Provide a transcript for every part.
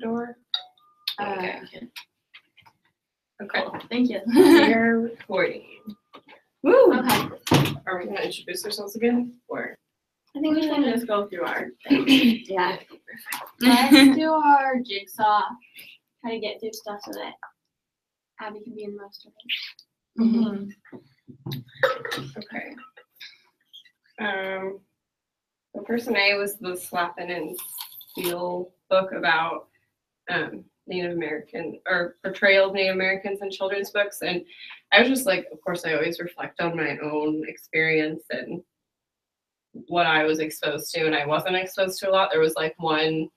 door? Okay. Okay. Cool. Thank you. We're recording. Woo! Okay. Are we going to introduce ourselves again? Or? I think we should just go through our thing. Yeah. Let's do our jigsaw. Try to get through stuff so that Abby can be in most of it. Mm-hmm. Okay. The person A was the Slappin' and Steel book about Native American or portrayal of Native Americans in children's books, and I was just like, of course, I always reflect on my own experience and what I was exposed to, and I wasn't exposed to a lot. There was like one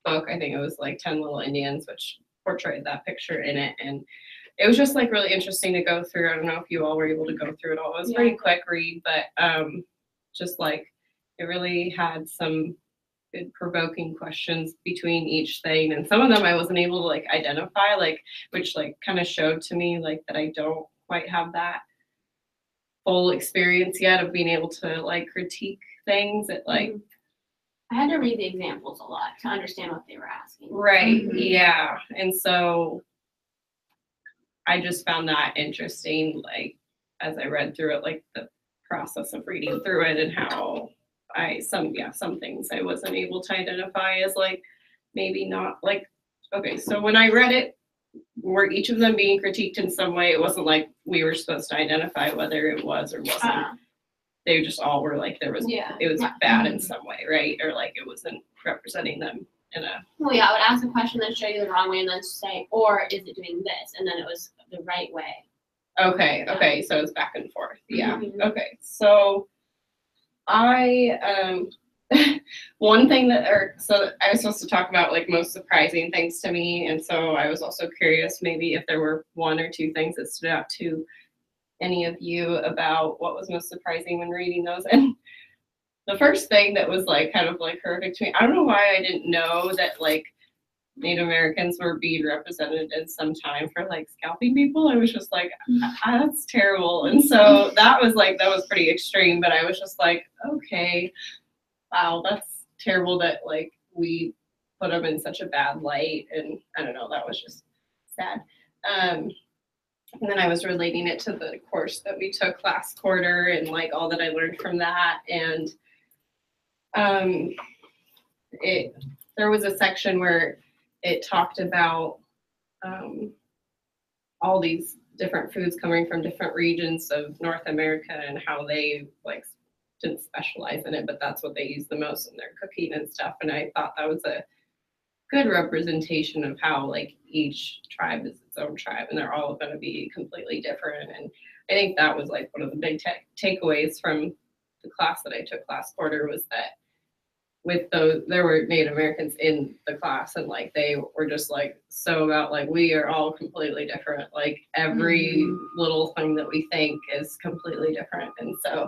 book, I think it was like 10 Little Indians, which portrayed that picture in it, and it was just like really interesting to go through. I don't know if you all were able to go through it all. It was a pretty quick read, but just like it really had some good provoking questions between each thing, and some of them I wasn't able to like identify, like which like kind of showed to me like that I don't quite have that full experience yet of being able to like critique things at like I had to read the examples a lot to understand what they were asking. Right. Yeah. And so I just found that interesting, like as I read through it, like the process of reading through it and how some things I wasn't able to identify as like maybe not like, okay, so when I read it, were each of them being critiqued in some way? It wasn't like we were supposed to identify whether it was or wasn't. They just all were like it was bad in some way, right? Or like it wasn't representing them in a. Well, yeah, I would ask a question then show you the wrong way and then say, or is it doing this? And then it was the right way. Okay, so it's back and forth. Yeah. Okay, so I one thing so I was supposed to talk about like most surprising things to me, and so I was also curious maybe if there were one or two things that stood out to any of you about what was most surprising when reading those. And the first thing that was like kind of like horrific to me, I don't know why I didn't know that like Native Americans were being represented in some time for like scalping people. I was just like, that's terrible. And so that was pretty extreme, but I was just like, okay, wow, that's terrible that like we put them in such a bad light. And I don't know, that was just sad. And then I was relating it to the course that we took last quarter and like all that I learned from that. And there was a section where it talked about all these different foods coming from different regions of North America and how they like didn't specialize in it, but that's what they use the most in their cooking and stuff. And I thought that was a good representation of how like each tribe is its own tribe and they're all going to be completely different. And I think that was like one of the big takeaways from the class that I took last quarter was that with those, there were Native Americans in the class and like they were just like so about like we are all completely different, like every little thing that we think is completely different. And so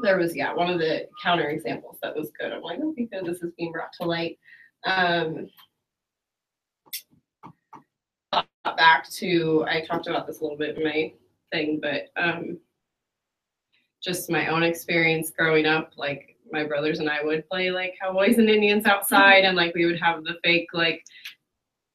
there was one of the counter examples that was good. I'm like, okay, good, this is being brought to light. Back to, I talked about this a little bit in my thing, but just my own experience growing up, like my brothers and I would play like cowboys and Indians outside, and like we would have the fake like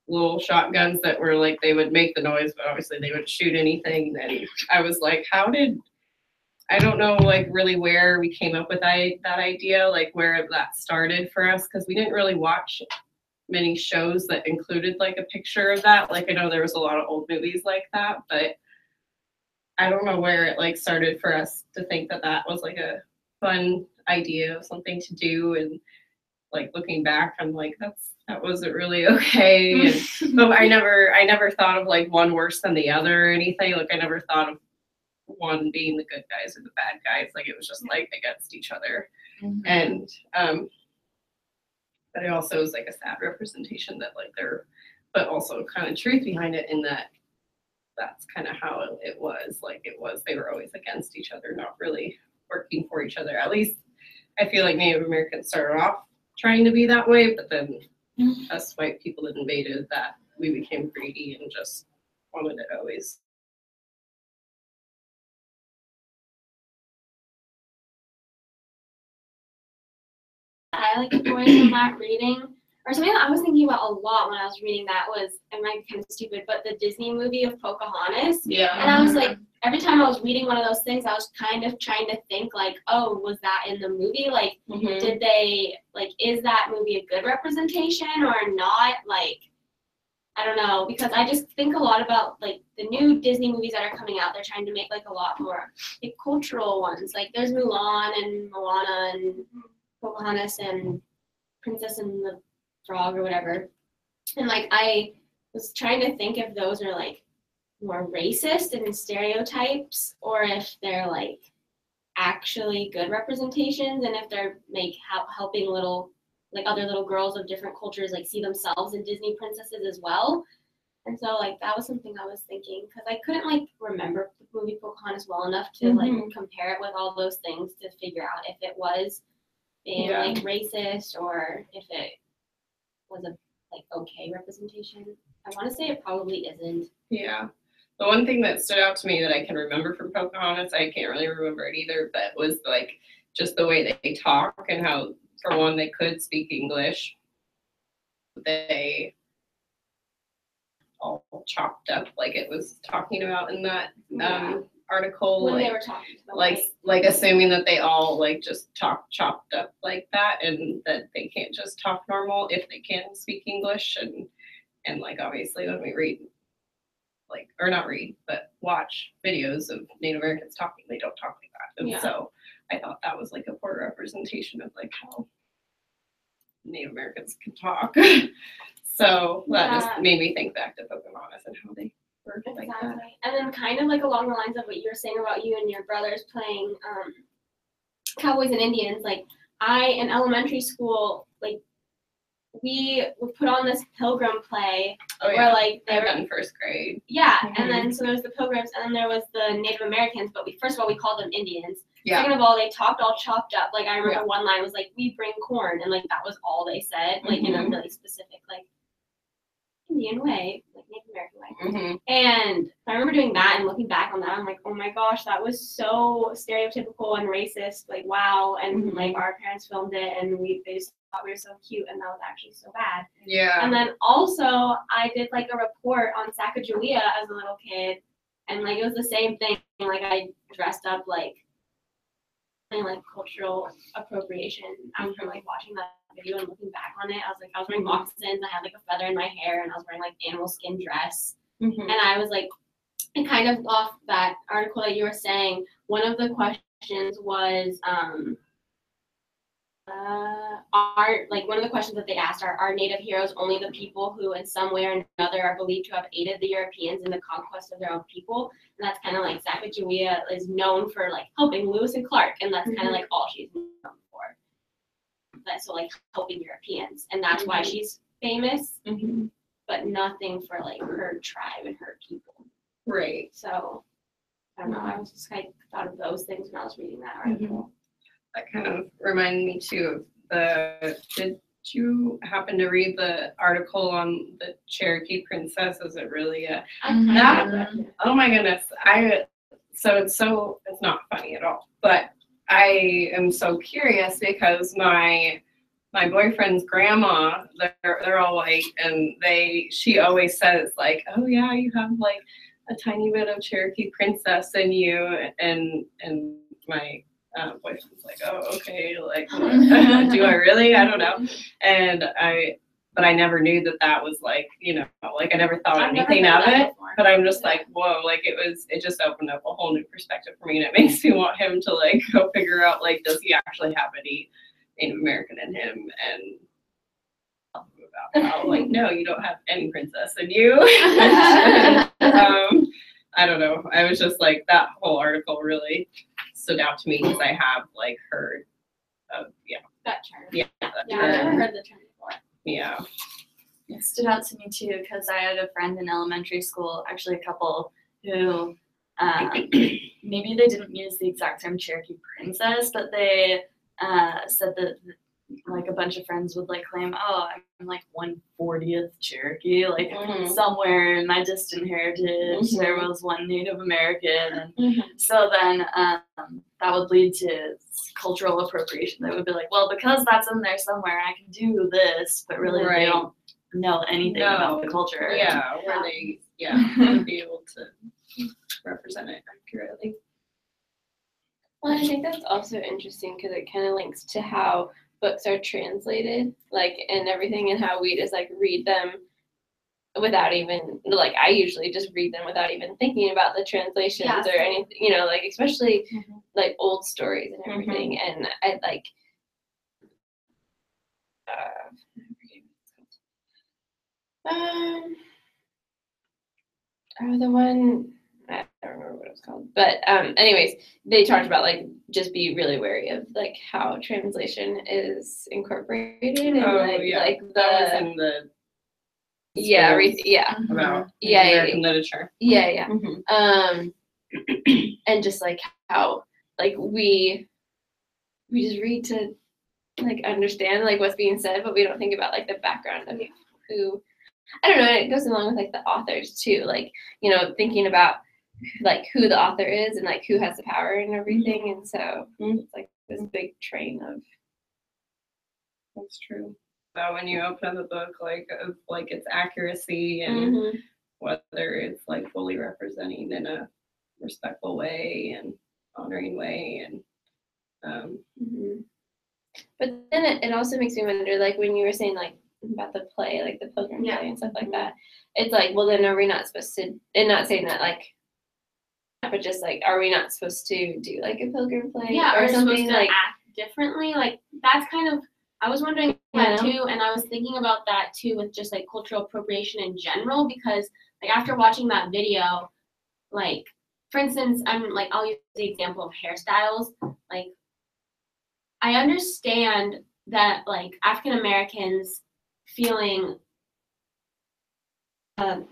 little shotguns that were like they would make the noise, but obviously they wouldn't shoot anything. And I was like, I don't know like really where we came up with that idea, like where that started for us, because we didn't really watch many shows that included like a picture of that. Like I know there was a lot of old movies like that, but I don't know where it like started for us to think that that was like a fun idea of something to do. And like looking back, I'm like, that wasn't really okay. And, but I never thought of like one worse than the other or anything. Like I never thought of one being the good guys or the bad guys. Like it was just like against each other. And but it also was like a sad representation that like but also kind of truth behind it in that that's kind of how it was. Like they were always against each other, not really working for each other. At least I feel like Native Americans started off trying to be that way, but then us white people that invaded that, we became greedy and just wanted it always. I like enjoyed from that reading, or something that I was thinking about a lot when I was reading that was, it might be kind of stupid, but the Disney movie of Pocahontas. Yeah. And I was like, every time I was reading one of those things, I was kind of trying to think like, oh, was that in the movie? Like, did they, like, is that movie a good representation or not? Like, I don't know, because I just think a lot about like the new Disney movies that are coming out. They're trying to make like a lot more like cultural ones. Like there's Mulan and Moana and Pocahontas and Princess and the Frog or whatever. And like I was trying to think if those are like more racist and stereotypes, or if they're like actually good representations, and if they're helping little like other little girls of different cultures like see themselves in Disney princesses as well. And so like that was something I was thinking, because I couldn't like remember the movie Pocahontas well enough to like compare it with all those things to figure out if it was being like racist or if it was a like okay representation. I want to say it probably isn't. Yeah. The one thing that stood out to me that I can remember from Pocahontas, I can't really remember it either, but was like just the way they talk and how, for one, they could speak English. They all chopped up, like it was talking about in that article. When like, they were talking to them, like assuming that they all like just talk chopped up like that, and that they can't just talk normal if they can speak English. And like obviously when we read, like, or not read, but watch videos of Native Americans talking, they don't talk like that. And so I thought that was like a poor representation of like how Native Americans can talk. So that just made me think back to Pocahontas and how they were like that. And then kind of like along the lines of what you were saying about you and your brothers playing Cowboys and Indians, like in elementary school, like we would put on this pilgrim play where like they were in first grade. Yeah, and then so there was the pilgrims, and then there was the Native Americans, but first of all we called them Indians. Second of all, they talked all chopped up. Like I remember one line was like, "We bring corn," and like that was all they said, like in a really specific like Indian way, like Native American way. And I remember doing that and looking back on that, I'm like, oh my gosh, that was so stereotypical and racist. Like wow, and like our parents filmed it, and they just thought we were so cute, and that was actually so bad. Yeah. And then also I did like a report on Sacagawea as a little kid, and like it was the same thing. Like I dressed up like cultural appropriation after like watching that video and looking back on it. I was wearing moccasins, I had like a feather in my hair, and I was wearing like animal skin dress. And I was like, and kind of off that article that you were saying, one of the questions was one of the questions that they asked are Native heroes only the people who in some way or another are believed to have aided the Europeans in the conquest of their own people? And that's kind of like Sacagawea is known for like helping Lewis and Clark, and that's kind of like all she's known for. So like helping Europeans, and that's why she's famous, but nothing for like her tribe and her people. Right. So I don't know, I was just kind of thought of those things when I was reading that article. That kind of reminded me too of did you happen to read the article on the Cherokee princess? Is it really oh my goodness. It's not funny at all, but I am so curious because my boyfriend's grandma, they're all white, and she always says like, oh yeah, you have like a tiny bit of Cherokee princess in you, and my boyfriend's like, oh okay, like do I really? I don't know. But I never knew that was like, like I never thought anything of it. But I'm just like, whoa, like it just opened up a whole new perspective for me, and it makes me want him to like go figure out like, does he actually have any Native American in him, and tell him about how like, no, you don't have any princess in you. I don't know. I was just like, that whole article really stood out to me because I have like heard of that term. Yeah, I've never heard the term before. Yeah. It stood out to me too because I had a friend in elementary school, actually a couple, who maybe they didn't use the exact term Cherokee princess, but they said that like a bunch of friends would like claim, oh, I'm like 1/40th Cherokee, like somewhere in my distant heritage there was one Native American, and so then that that would lead to cultural appropriation. They would be like, well, because that's in there somewhere, I can do this, but really Right. they don't know anything about the culture. Yeah, where they would be able to represent it accurately. Well, I think that's also interesting because it kind of links to how books are translated, like, and everything, and how we just like read them without even, like, I usually just read them without even thinking about the translations Yeah. or anything, you know, like, especially Mhm. like old stories and everything. And I like, I forget what it's called. The one, I don't remember what it was called, but anyways, they talked about like just be really wary of like how translation is incorporated and like that was the in the yeah about Yeah, American literature. yeah Mhm. and just like how like we just read to like understand like what's being said, but we don't think about like the background of who, I don't know, it goes along with like the authors too, like, you know, thinking about like who the author is and like who has the power and everything. And so it's like this big train of. That's true. So when you open up a book, like of like its accuracy and whether it's like fully representing in a respectful way and honoring way, and But then it also makes me wonder, like when you were saying like about the play, like the Pilgrim play and stuff like that, it's like, well, then are we not supposed to, and not saying that like, but just like, are we not supposed to do like a Pilgrim play or something supposed to like act differently? Like that's kind of, I was wondering that too, and I was thinking about that too with just like cultural appropriation in general, because like after watching that video, like for instance, I'm like, I'll use the example of hairstyles. Like I understand that like African Americans feeling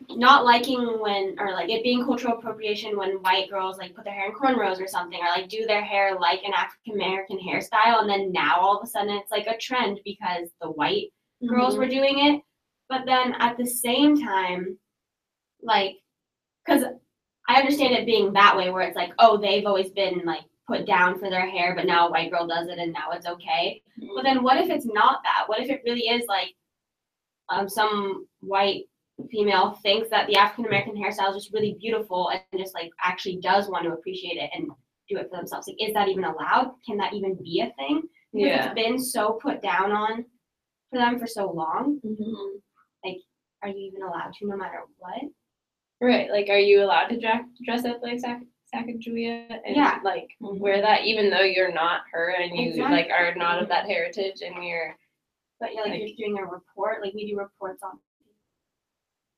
not liking when, or like it being cultural appropriation when white girls like put their hair in cornrows or something, or like do their hair like an African American hairstyle, and then now all of a sudden it's like a trend because the white girls were doing it. But then at the same time, like, because I understand it being that way, where it's like, oh, they've always been like put down for their hair, but now a white girl does it and now it's okay. But then what if it's not that? What if it really is like some white female thinks that the African American hairstyle is just really beautiful and just like actually does want to appreciate it and do it for themselves? Like, is that even allowed? Can that even be a thing? Because it's been so put down on for them for so long. Like, are you even allowed to, no matter what? Right, like are you allowed to dress up like Sacagawea and like wear that even though you're not her and you like are not of that heritage and you're, but you're like you're doing a report, like we do reports on.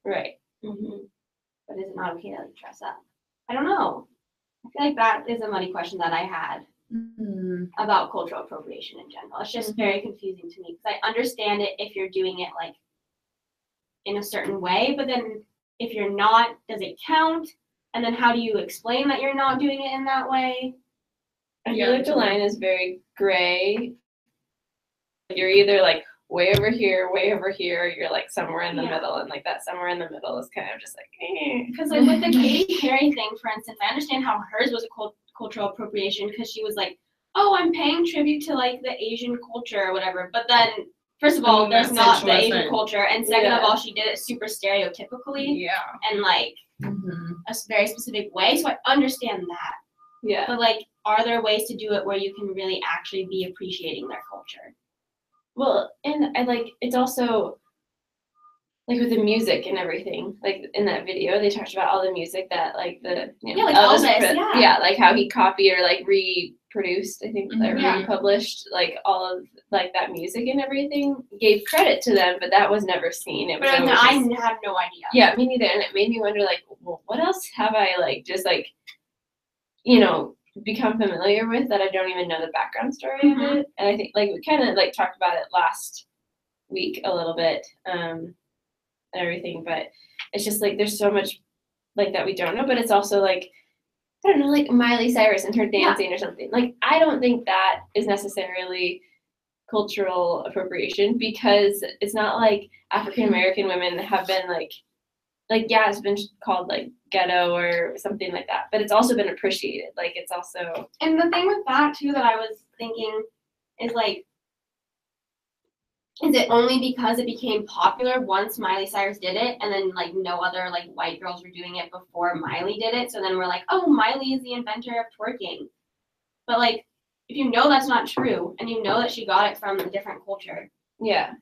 Right. But is it not okay to like dress up? I don't know. I feel like that is a muddy question that I had about cultural appropriation in general. It's just very confusing to me because I understand it if you're doing it like in a certain way, but then if you're not, does it count? And then how do you explain that you're not doing it in that way? I feel like the line is very gray. You're either like way over here, or you're like somewhere in the middle, and like that somewhere in the middle is kind of just like, because like with the Katy Perry thing, for instance, I understand how hers was a cultural appropriation because she was like, oh, I'm paying tribute to like the Asian culture or whatever, but then first of all, there's not the Asian culture, and second of all, she did it super stereotypically and like a very specific way, so I understand that. But like, are there ways to do it where you can really actually be appreciating their culture? Well, and I like, it's also like with the music and everything, like in that video, they talked about all the music that like the, you know, like Elvis, like how he copied or like reproduced, I think, or republished like all of like that music and everything, gave credit to them, but that was never seen. It was but I had no idea. Yeah, me neither, and it made me wonder like, well, what else have I like just like, you know, become familiar with that I don't even know the background story of it. And I think like we kind of like talked about it last week a little bit and everything, but it's just like there's so much like that we don't know, but it's also like, I don't know, like Miley Cyrus and her dancing or something. Like I don't think that is necessarily cultural appropriation because it's not like African American women have been like like, yeah, it's been called like ghetto or something like that, but it's also been appreciated. Like, it's also, And the thing with that too that I was thinking is like, is it only because it became popular once Miley Cyrus did it, and then like no other like white girls were doing it before Miley did it? So then we're like, oh, Miley is the inventor of twerking. But like, if you know that's not true, and you know that she got it from a different culture, yeah.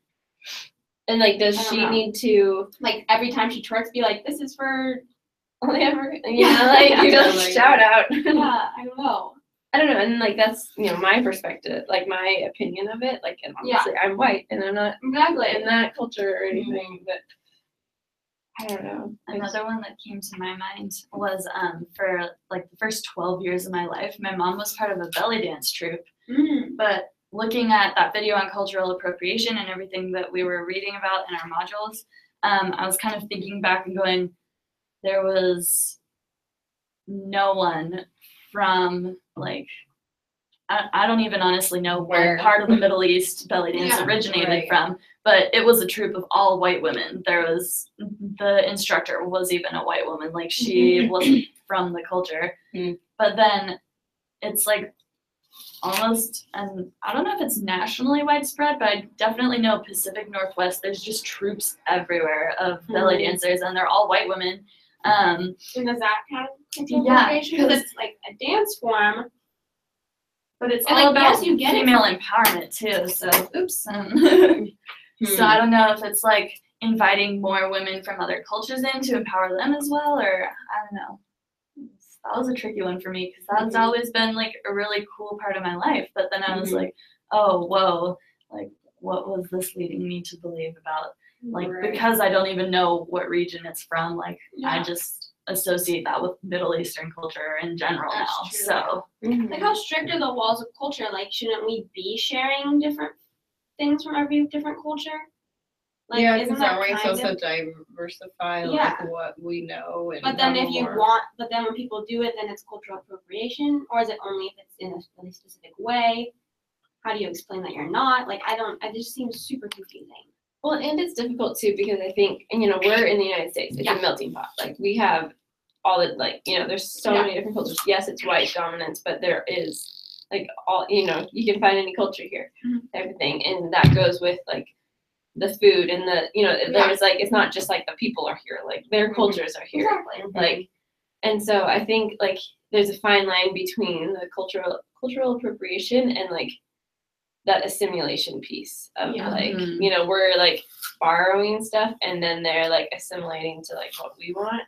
And like, does I don't she know. need to like every time she twerks, be like, this is for only ever, Yeah. like, you Yeah, know, like- shout out. yeah, I don't know. I don't know, and like that's my perspective, like my opinion of it. Like, and obviously I'm white and I'm not Exactly. in that culture or anything, but I don't know. Another one that came to my mind was for like the first 12 years of my life, my mom was part of a belly dance troupe. Mm. But looking at that video on cultural appropriation and everything that we were reading about in our modules, I was kind of thinking back and going, there was no one from like, I don't even honestly know Where? what part of the Middle East belly dance Yeah, originated right. from, but it was a troupe of all white women. There was, the instructor was even a white woman, like she wasn't from the culture. Mm. But then it's like almost, and I don't know if it's nationally widespread, but I definitely know Pacific Northwest, there's just troops everywhere of belly dancers, and they're all white women. And does that count as cultural Yeah, appropriation? Because it's like a dance form. But it's And, all like, about yes, you get it female from- empowerment too. So, oops. Hmm. So I don't know if it's like inviting more women from other cultures in to empower them as well, or I don't know. That was a tricky one for me because that's always been like a really cool part of my life. But then I was Mhm. like, oh, whoa, like what was this leading me to believe about? Like, Right. because I don't even know what region it's from, like I Yeah. just associate that with Middle Eastern culture in general That's now. true. So Like, how strict are the walls of culture? Like, shouldn't we be sharing different things from every different culture? Like, yeah, isn't because that that way it's kind also of? diversify Yeah. like what we know and But then have if you more- want, but then when people do it, then it's cultural appropriation, or is it only if it's in a really specific way? How do you explain that you're not? Like, it just seems super confusing. Well, and it's difficult too because I think, and we're in the United States. It's Yeah. a melting pot. Like, we have all the there's so Yeah. many different cultures. Yes, it's white dominance, but there is like all you can find any culture here, Mhm. type of thing, and that goes with like the food and the there's like it's not just like the people are here, like their Mhm. cultures are here, Exactly. like, and so I think like there's a fine line between the cultural appropriation and like that assimilation piece of Yeah. like Mhm. we're like borrowing stuff and then they're like assimilating to like what we want,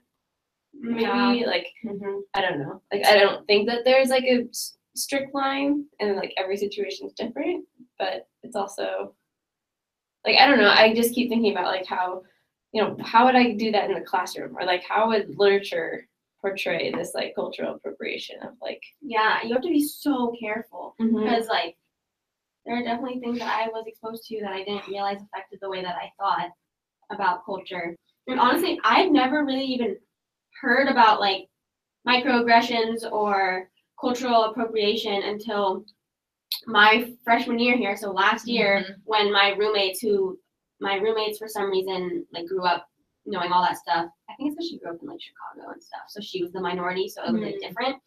maybe. Yeah. Like I don't know, like I don't think that there's like a strict line and like every situation is different, but it's also like I don't know, I just keep thinking about like how how would I do that in the classroom, or like how would literature portray this like cultural appropriation of like Yeah, you have to be so careful because like there are definitely things that I was exposed to that I didn't realize affected the way that I thought about culture. And honestly, I've never really even heard about like microaggressions or cultural appropriation until my freshman year here. So last year, when my roommates for some reason like grew up knowing all that stuff. I think it's because she grew up in like Chicago and stuff. So she was the minority, so it was like different.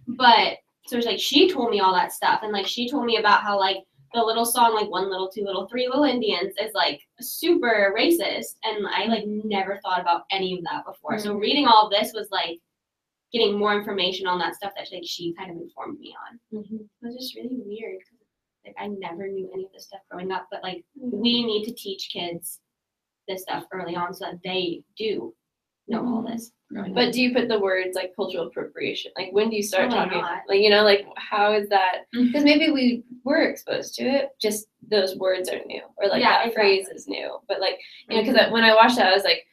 But so it's like she told me all that stuff, and like she told me about how like the little song like 1 Little 2 Little 3 Little Indians is like super racist, and I like never thought about any of that before. So reading all of this was like getting more information on that stuff that like she kind of informed me on. It was just really weird because like I never knew any of this stuff growing up, but like we need to teach kids this stuff early on so that they do know all this. But do you put the words like cultural appropriation? Like when do you start Probably talking? not. Like like how is that? Because maybe we were exposed to it, just those words are new, or like Yeah, that phrase is new. But like because Mhm. when I watched that, I was like,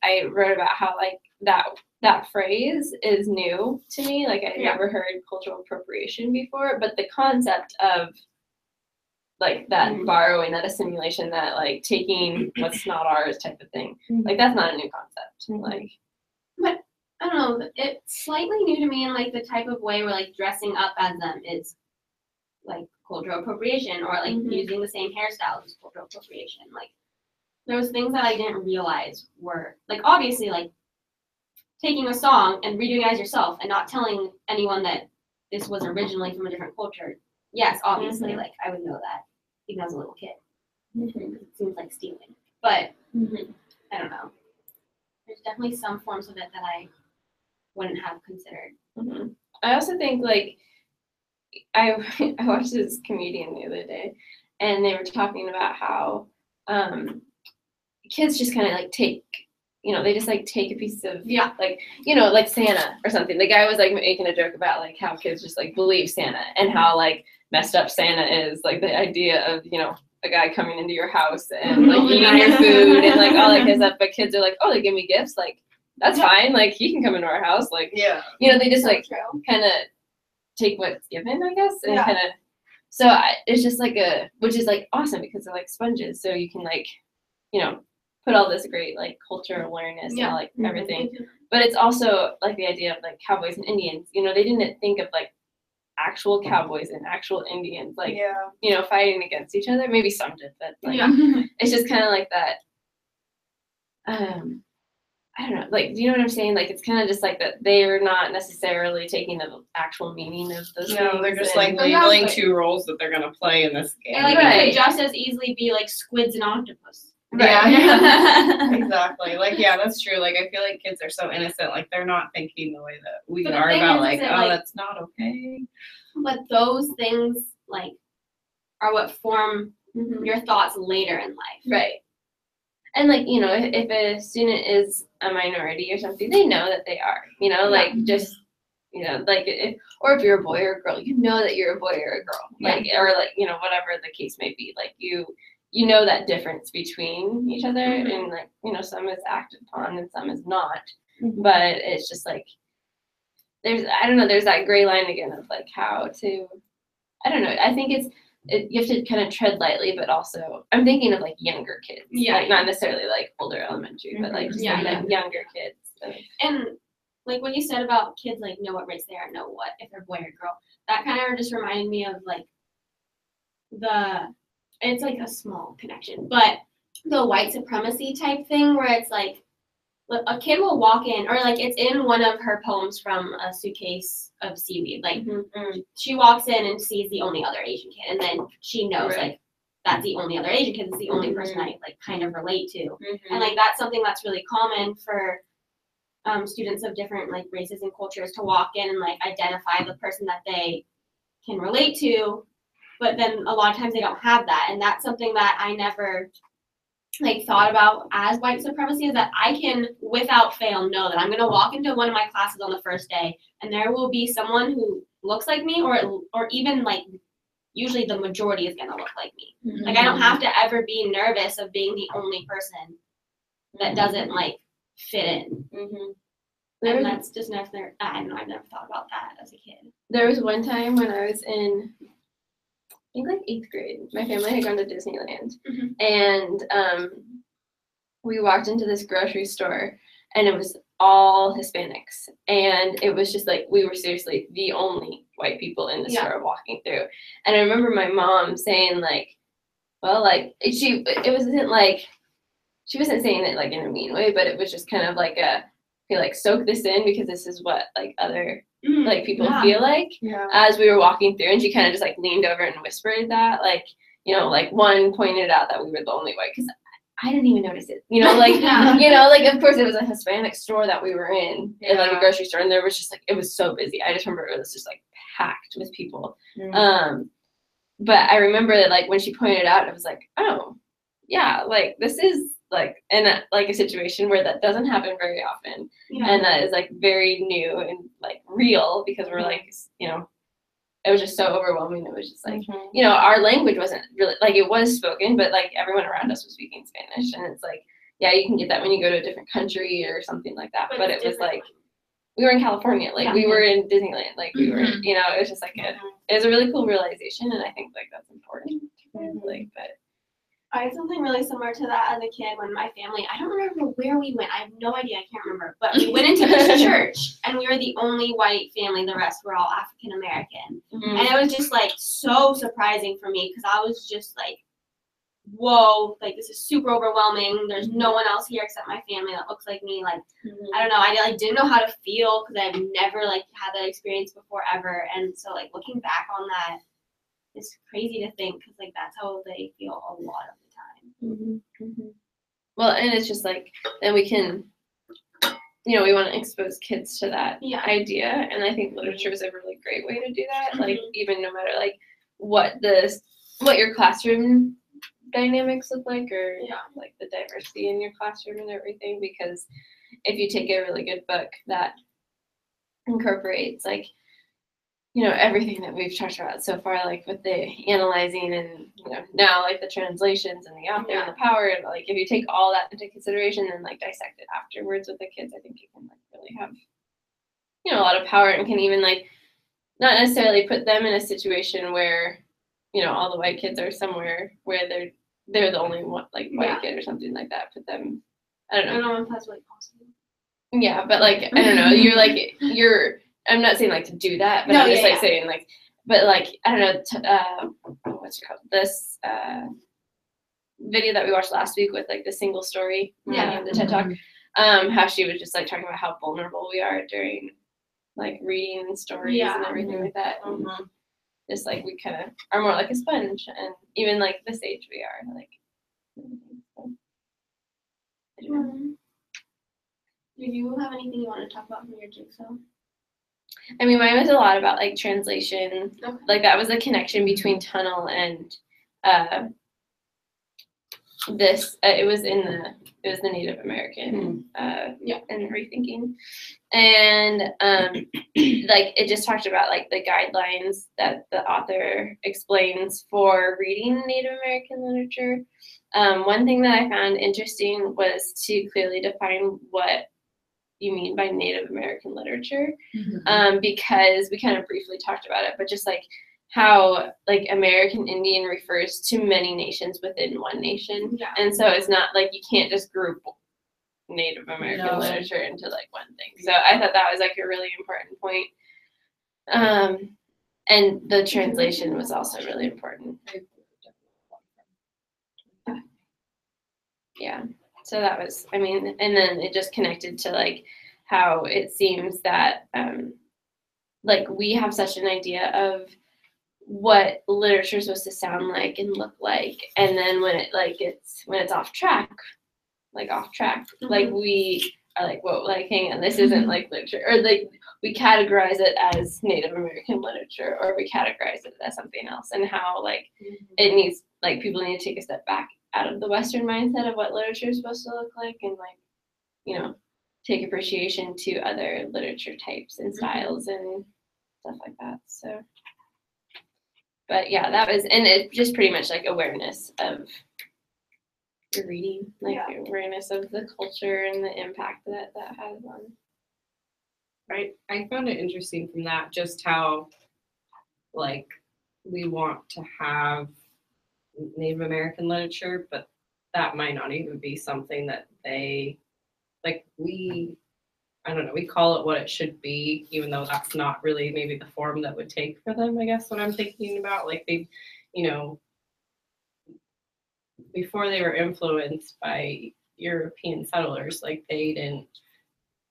I wrote about how like that phrase is new to me. Like I Yeah. never heard cultural appropriation before, but the concept of like that borrowing, that assimilation, that like taking what's not ours type of thing, like that's not a new concept. Like I don't know. It's slightly new to me in like the type of way where like dressing up as them is like cultural appropriation, or like using the same hairstyles is cultural appropriation. Like there was things that I didn't realize were like obviously like taking a song and redoing it as yourself and not telling anyone that this was originally from a different culture. Yes, obviously, like I would know that even as a little kid. It seems like stealing, but I don't know. There's definitely some forms of it that I wouldn't have considered. I also think like I watched this comedian the other day, and they were talking about how kids just kind of like take, they just like take a piece of like like Santa or something. The guy was like making a joke about like how kids just like believe Santa and how like messed up Santa is, like the idea of a guy coming into your house and like eating your food and like all that kind of stuff. But kids are like, oh, they give me gifts, like that's fine, like he can come into our house, like they just like kind of take what's given, I guess, and kind of. So it's just like which is like awesome because they're like sponges, so you can like put all this great like cultural awareness and like everything. But it's also like the idea of like cowboys and Indians. They didn't think of like actual cowboys and actual Indians like fighting against each other. Maybe some did, but like it's just kind of like that. I don't know, like, do you know what I'm saying? Like, it's kind of just like that they're not necessarily taking the actual meaning of those things. No, they're just like labeling two roles that they're gonna play in this game. And like it could just as easily be like squids and octopus. Yeah, exactly. Like, yeah, that's true. Like, I feel like kids are so innocent. Like, they're not thinking the way that we are about like, oh, that's not okay. But those things like are what form your thoughts later in life. Right. And like, if a student is a minority or something, they know that they are, like just, like if you're a boy or a girl, that you're a boy or a girl, like, or like, whatever the case may be, like you know that difference between each other and like, some is acted upon and some is not, but it's just like, there's that gray line again of like how to, I don't know. I think you have to kind of tread lightly, but also I'm thinking of like younger kids, like not necessarily like older elementary, but like just like younger kids. So. And like what you said about kids like know what race they are, know what if they're boy or girl. That kind of just reminded me of like it's like a small connection, but the white supremacy type thing where it's like a kid will walk in, or like it's in one of her poems from A Suitcase of Seaweed. Like she walks in and sees the only other Asian kid, and then she knows like that's the only other Asian kid. It's the only person I like kind of relate to, and like that's something that's really common for students of different like races and cultures to walk in and like identify the person that they can relate to, but then a lot of times they don't have that, and that's something that I never like thought about as white supremacy, is that I can without fail know that I'm going to walk into one of my classes on the first day and there will be someone who looks like me, or even like usually the majority is going to look like me. Like I don't have to ever be nervous of being the only person that doesn't like fit in. And that's just never, I don't know, I've never thought about that as a kid. There was one time when I was in, I think like 8th grade, my family had gone to Disneyland, and we walked into this grocery store, and it was all Hispanics, and it was just like we were seriously the only white people in the store walking through. And I remember my mom saying like, well, like she wasn't saying it like in a mean way, but it was just kind of like okay, like soak this in because this is what like other like people feel like as we were walking through. And she kind of just like leaned over and whispered that, like, like one pointed out that we were the only white, because I didn't even notice it, like like of course it was a Hispanic store that we were in like a grocery store, and there was just like, it was so busy. I just remember it was just like packed with people. But I remember that like when she pointed it out, it was like, oh yeah, like this is like in a situation where that doesn't happen very often, and that is like very new and like real, because we're like, it was just so overwhelming. It was just like, our language wasn't really like, it was spoken, but like everyone around us was speaking Spanish, and it's like, yeah, you can get that when you go to a different country or something like that, but it was like, we were in California, like we were in Disneyland, like we were, it was just like it was a really cool realization, and I think like that's important, like, but. I had something really similar to that as a kid when my family, I don't remember where we went. I have no idea. I can't remember. But we went into this church, and we were the only white family. The rest were all African American. And it was just like so surprising for me, because I was just like, whoa, like this is super overwhelming. There's no one else here except my family that looks like me. Like, I don't know. I like didn't know how to feel because I've never like had that experience before ever. And so like looking back on that, it's crazy to think because like that's how they feel a lot of the time. Well, and it's just like then we can, we want to expose kids to that idea, and I think literature is a really great way to do that. Like even no matter like what your classroom dynamics look like, or like the diversity in your classroom and everything, because if you take a really good book that incorporates like everything that we've talked about so far, like with the analyzing and now like the translations and the author and the power, and like if you take all that into consideration and like dissect it afterwards with the kids, I think you can like really have a lot of power, and can even like not necessarily put them in a situation where all the white kids are somewhere where they're the only one like white kid or something like that. Put them, I don't know if that's like possible. Yeah, but like I don't know, you're I'm not saying like to do that, but I'm just like saying like, but like I don't know, what's it called? This video that we watched last week with like the single story, the TED Talk, how she was just like talking about how vulnerable we are during like reading stories and everything like that. Just like we kind of are more like a sponge, and even like this age we are like. Did you have anything you want to talk about from your jigsaw? I mean, mine was a lot about like translation. Okay. Like that was a connection between Tunnel and this. It was the Native American and rethinking, and like it just talked about like the guidelines that the author explains for reading Native American literature. One thing that I found interesting was to clearly define what you mean by Native American literature, because we kind of briefly talked about it, but just like how like American Indian refers to many nations within one nation, and so it's not like you can't just group Native American literature into like one thing. So I thought that was like a really important point, and the translation was also really important. Yeah. So that was, I mean, and then it just connected to like how it seems that like we have such an idea of what literature is supposed to sound like and look like, and then when it's off track, like we are like, whoa, like hang on, this isn't like literature, or like we categorize it as Native American literature, or we categorize it as something else, and how like it needs, like people need to take a step back out of the Western mindset of what literature is supposed to look like, and like take appreciation to other literature types and styles and stuff like that. So but yeah, that was, and it just pretty much like awareness of your reading, like awareness of the culture and the impact that has on. Right. I found it interesting from that, just how like we want to have Native American literature, but that might not even be something that they like. I don't know, we call it what it should be, even though that's not really maybe the form that would take for them, I guess, what I'm thinking about. Like they, before they were influenced by European settlers, like they didn't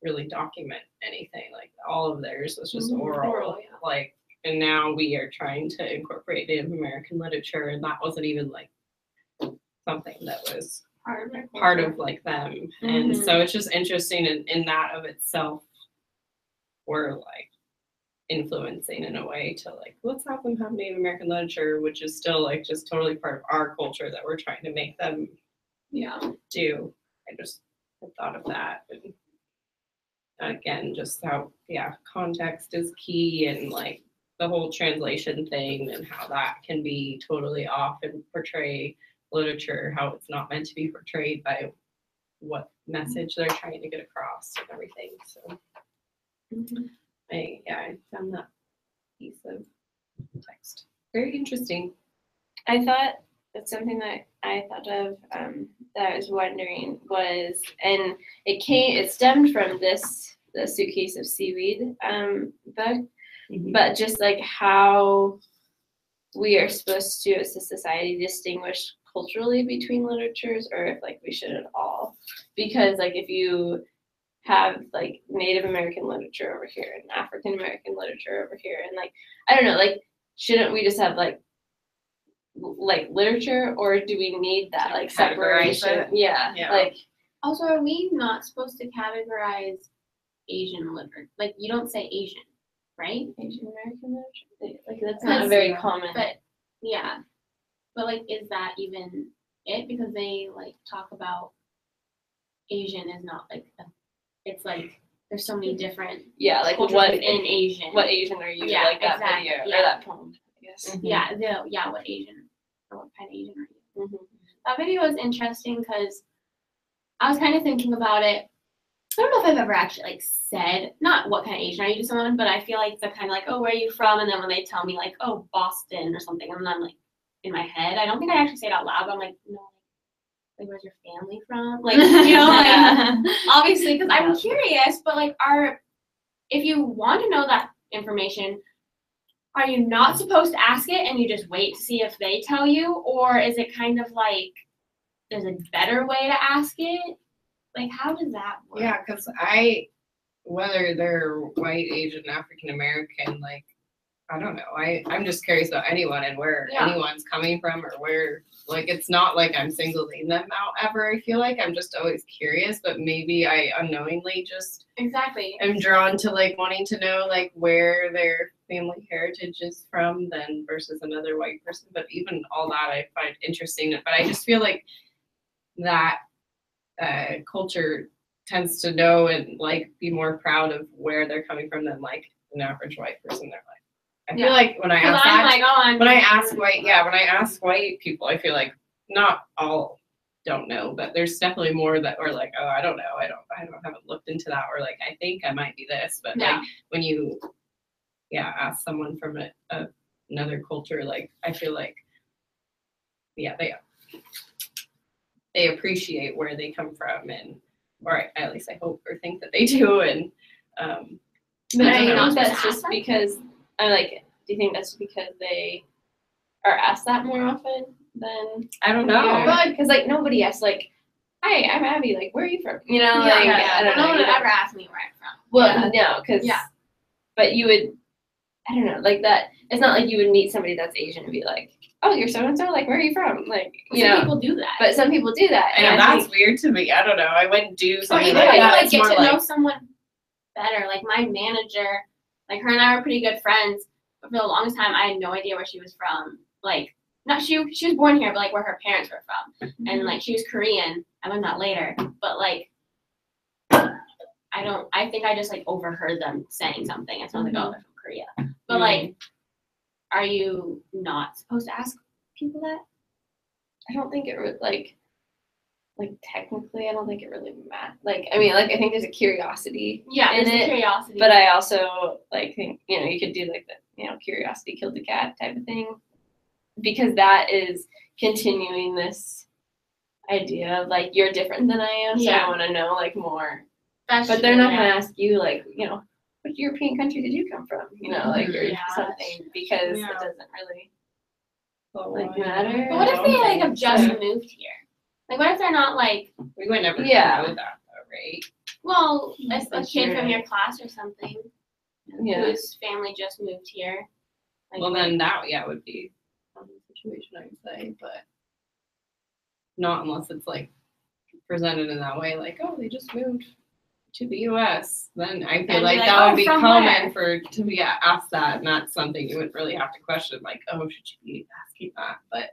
really document anything. Like all of theirs was just oral. Like, and now we are trying to incorporate Native American literature, and that wasn't even like something that was part of like them. And so it's just interesting in that of itself, we're like influencing in a way to like, let's have them have Native American literature, which is still like just totally part of our culture that we're trying to make them do. I just thought of that, and again, just how context is key, and like the whole translation thing and how that can be totally off and portray literature how it's not meant to be portrayed by what message they're trying to get across and everything. So I found that piece of text very interesting. I thought that's something that I thought of that I was wondering was, and it stemmed from the Suitcase of Seaweed book, but just like how we are supposed to as a society distinguish culturally between literatures or if like we should at all. Because like if you have like Native American literature over here and African American literature over here and like I don't know, like shouldn't we just have like literature or do we need that like Categorize separation? it? Yeah. Yeah. Like Also, are we not supposed to categorize Asian literature? Like, you don't say Asian, right? Asian American literature. Like that's not a 'Cause- very common. But yeah, but like, is that even it? Because they like talk about Asian is not like it's like there's so many different yeah, like cultures what within Asian. what Asian are you? Yeah, like that exactly, video yeah. or that poem, I guess. Yeah, what Asian or what kind of Asian are you? Mm-hmm. That video was interesting because I was kind of thinking about it. I don't know if I've ever actually like said not what kind of Asian are you to someone, but I feel like they're kind of like, oh, where are you from? And then when they tell me like, oh, Boston or something, and I'm like in my head, I don't think I actually say it out loud, but I'm like, no, like where's your family from? Like, you know, like obviously because I'm curious, but like if you want to know that information, are you not supposed to ask it and you just wait to see if they tell you, or is it kind of like there's a better way to ask it? Like, how does that work? Yeah, because whether they're white, Asian, African American, like, I don't know. I'm just curious about anyone and where Yeah. anyone's coming from or where, like, it's not like I'm singling them out ever. I feel like I'm just always curious, but maybe I unknowingly just Exactly. am drawn to, like, wanting to know, like, where their family heritage is from then versus another white person. But even all that I find interesting. But I just feel like that culture tends to know and like be more proud of where they're coming from than like an average white person in their life. I feel like when I Because ask I'm that, like, oh, I'm when I ask white people, I feel like not all don't know, but there's definitely more that are like, oh, I don't know, I haven't looked into that, or like I think I might be this, but Yeah. like when you ask someone from another culture, like I feel like they appreciate where they come from, and or at least I hope or think that they do, and But I do you don't know. think that's Just just ask them? because do you think that's because they are asked that more often than I don't know. Because like nobody asks like, hi, I'm Abby, like where are you from? You know, Yeah, like yeah. I don't No know. one you would don't- ever ask me where I'm from. Well, no, because Yeah. but you would, I don't know, like that. It's not like you would meet somebody that's Asian and be like, oh, you're so and so, like where are you from? Like you Some know, people do that. but some people do that. I know and that's think- weird to me. I don't know. I wouldn't do Or something even like when you that. like It's get more to like know someone better. Like my manager, like her and I were pretty good friends. But for the longest time, I had no idea where she was from. Like, not she was born here, but like where her parents were from, and like she was Korean. I learned that later. But like, I think I just like overheard them saying something, and so I was like, oh, they're from Korea. But like, are you not supposed to ask people that? I don't think it would like technically I don't think it really matters. Like I mean like I think there's a curiosity Yeah, in there's it, a curiosity. but I also like think you could do like the curiosity killed the cat type of thing, because that is continuing this idea of like you're different than I am, so Yeah. I want to know like more. That's But they're true, not yeah. gonna ask you like what European country did you come from? Like or Yeah. something, because Yeah. it doesn't really Oh, like I matter. But what if don't they like think have just so. moved here? Like, what if they're not like, We would never Yeah. know that though, right? well, a That's kid from true. your class or something Yeah. whose family just moved here? Like, Well, then that would be a situation, I would say, but not unless it's like presented in that way, like, oh, they just moved to the U.S. Then I feel And like be like, that "Oh, would be from common where?" to be asked that, and that's something you wouldn't really have to question, like, oh, should you be asking that? But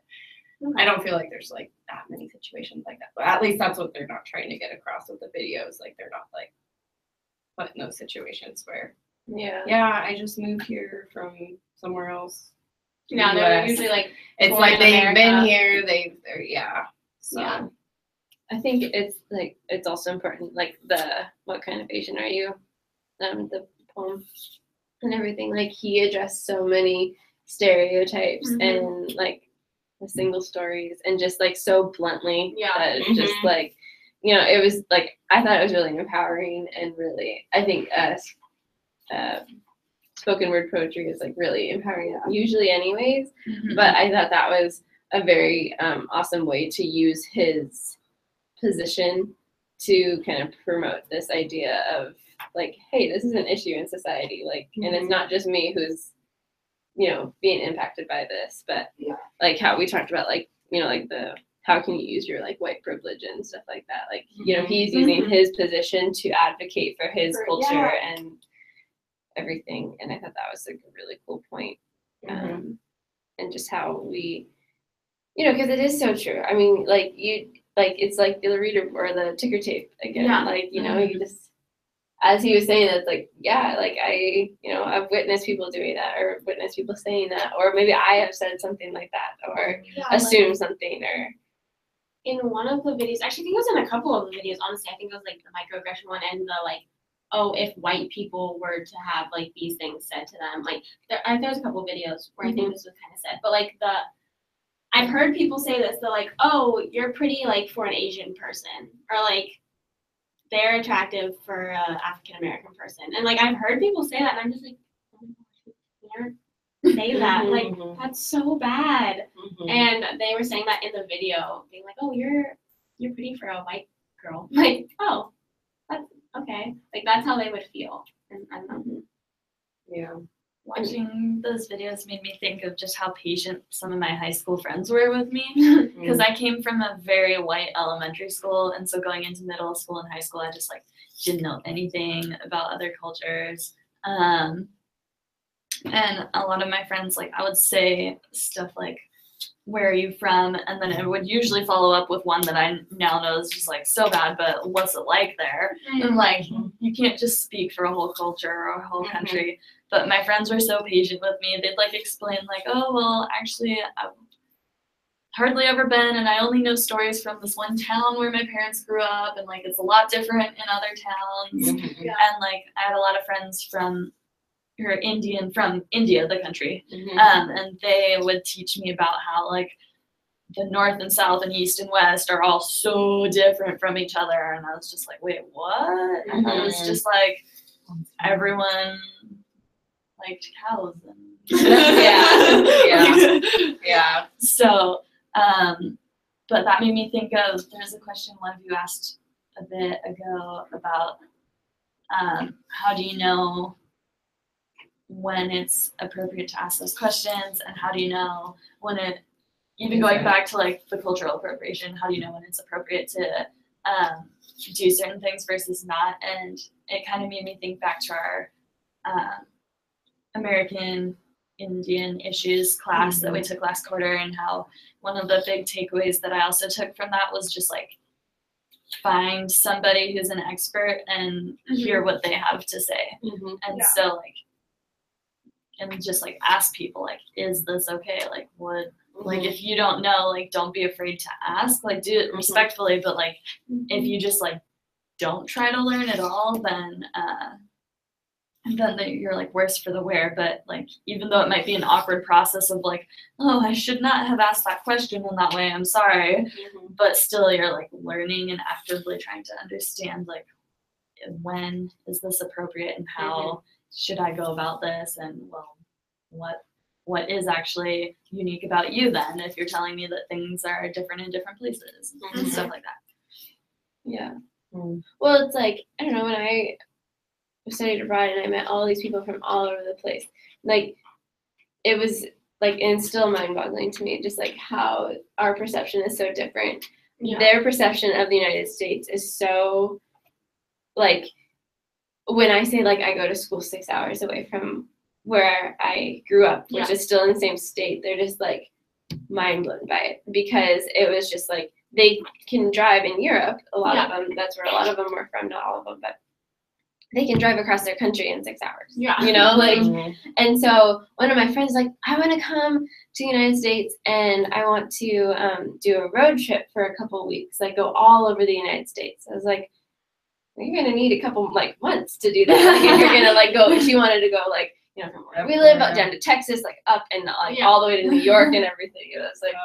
I don't feel like there's like that many situations like that. But at least that's what they're not trying to get across with the videos. Like they're not like put in those situations where, Yeah. I just moved here from somewhere else. to Yeah, the they're US. usually like, It's born like in they've America. been here. They're So Yeah. I think it's like it's also important, like the what kind of Asian are you? The poem and everything. Like he addressed so many stereotypes Mhm. and like the single stories and just like so bluntly Yeah. that it just Mhm. like it was like I thought it was really empowering and really I think spoken word poetry is like really empowering usually anyways. But I thought that was a very awesome way to use his position to kind of promote this idea of like, hey, this is an issue in society, like, and it's not just me who's, you know, being impacted by this, but like how we talked about, like, you know, like how can you use your like white privilege and stuff like that, like, you know, he's using his position to advocate for his culture and everything, and I thought that was like a really cool point. And just how we, you know, because it is so true. I mean, like it's like the reader or the ticker tape again. Like, you know, you just, as he was saying, it's like, yeah, like you know, I've witnessed people doing that, or witnessed people saying that, or maybe I have said something like that, or assumed something, or. In one of the videos, actually, I think it was in a couple of the videos, honestly, I think it was like the microaggression one and the like, oh, if white people were to have like these things said to them, like there was a couple of videos where I think this was kind of said, but like I've heard people say this, they're like, oh, you're pretty like for an Asian person, or like they're attractive for an African American person, and like I've heard people say that, and I'm just like, oh my gosh, you can't say that, like that's so bad. And they were saying that in the video, being like, oh, you're pretty for a white girl, like, oh, that's okay, like that's how they would feel, and I don't know. Yeah. Watching those videos made me think of just how patient some of my high school friends were with me, because I came from a very white elementary school, and so going into middle school and high school, I just like didn't know anything about other cultures. And a lot of my friends, like I would say stuff like, where are you from? And then it would usually follow up with one that I now know is just like so bad, but what's it like there? And like, you can't just speak for a whole culture or a whole country. But my friends were so patient with me. They'd like explain like, oh, well, actually, I've hardly ever been, and I only know stories from this one town where my parents grew up, and like it's a lot different in other towns. And like I had a lot of friends from India, the country, and they would teach me about how like the North and South and East and West are all so different from each other, and I was just like, wait, what? And I was just like, everyone liked cows and so but that made me think of, there's a question one of you asked a bit ago about how do you know when it's appropriate to ask those questions, and how do you know when it, even going back to like the cultural appropriation, how do you know when it's appropriate to do certain things versus not? And it kind of made me think back to our American Indian issues class that we took last quarter, and how one of the big takeaways that I also took from that was just like, find somebody who's an expert and hear what they have to say. And so like, and just like ask people like, is this okay? Like what, like if you don't know, like don't be afraid to ask, like do it respectfully, but like if you just like don't try to learn at all, then you're like worse for the wear. But like, even though it might be an awkward process of like, oh, I should not have asked that question in that way, I'm sorry, but still you're like learning and actively trying to understand like, when is this appropriate and how should I go about this, and well, what is actually unique about you then, if you're telling me that things are different in different places and stuff like that. Well, it's like, I don't know, when I studied abroad and I met all these people from all over the place, like it was like, and it's still mind-boggling to me just like how our perception is so different. Their perception of the United States is so, like, when I say like I go to school 6 hours away from where I grew up, which is still in the same state, they're just like mind blown by it, because it was just like, they can drive in Europe, a lot of them, that's where a lot of them were from, not all of them, but they can drive across their country in 6 hours. You know, like, and so one of my friends was like, I want to come to the United States and I want to do a road trip for a couple of weeks, like go all over the United States. I was like, you're gonna need a couple like months to do that. Like, if you're gonna like go, she wanted to go like, you know, from where we live up down to Texas, like up and like all the way to New York and everything. It was like,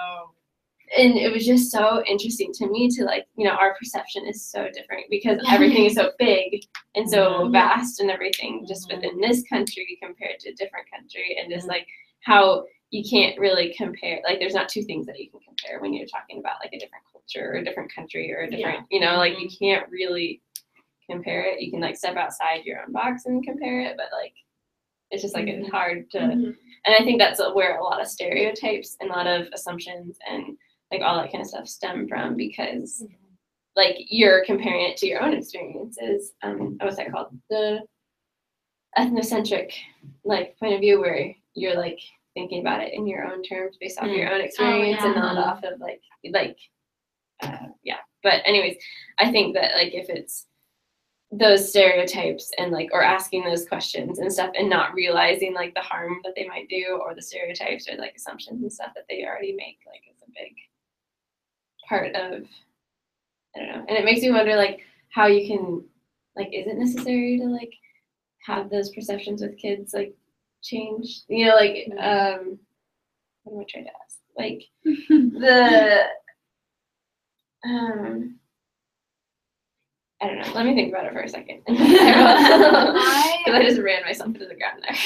and it was just so interesting to me to like, you know, our perception is so different because everything is so big and so vast and everything just within this country compared to a different country, and just like how you can't really compare, like there's not two things that you can compare when you're talking about like a different culture or a different country or a different, you know, like you can't really compare it. You can like step outside your own box and compare it, but like it's just like it's hard to, and I think that's where a lot of stereotypes and a lot of assumptions and like all that kind of stuff stem from, because like you're comparing it to your own experiences. What's that called? The ethnocentric like point of view, where you're like thinking about it in your own terms based off your own experience and not off of yeah. But anyways, I think that like if it's those stereotypes and like, or asking those questions and stuff and not realizing like the harm that they might do, or the stereotypes or like assumptions and stuff that they already make, like it's a big part of, I don't know. And it makes me wonder like how you can, like, is it necessary to like have those perceptions with kids like change, you know, like what am I trying to ask, like the I don't know, let me think about it for a second. Because I just ran myself into the ground there.